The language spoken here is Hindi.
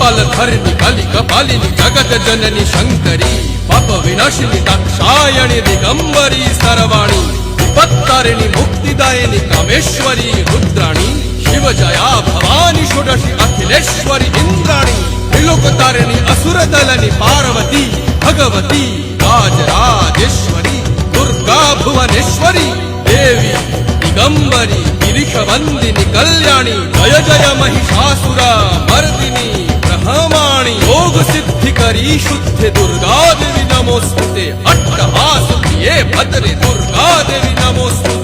कपाल धरिणी कली कपालिनी जगत जननी शंकरी पाप विनाशिनी दाक्षायणी दिगंबरी सर्वाणी विपत्तारिणी मुक्तिदायिनी कामेश्वरी रुद्राणी शिव जया भवानी षोडशी अखिलेश्वरी इंद्राणी त्रिलोकतारिणी असुर दलनी पार्वती भगवती राजराजेश्वरी दुर्गा भुवनेश्वरी देवी दिगंबरी गिरीशवंदिनी कल्याणी जय जय महिषासुर मर्दिनी ब्रह्माणी योग सिद्धिकरी शुद्ध दुर्गा देवी नमोस्तुते अट्टहास प्रिये भद्रे दुर्गा देवी नमोस्तुते।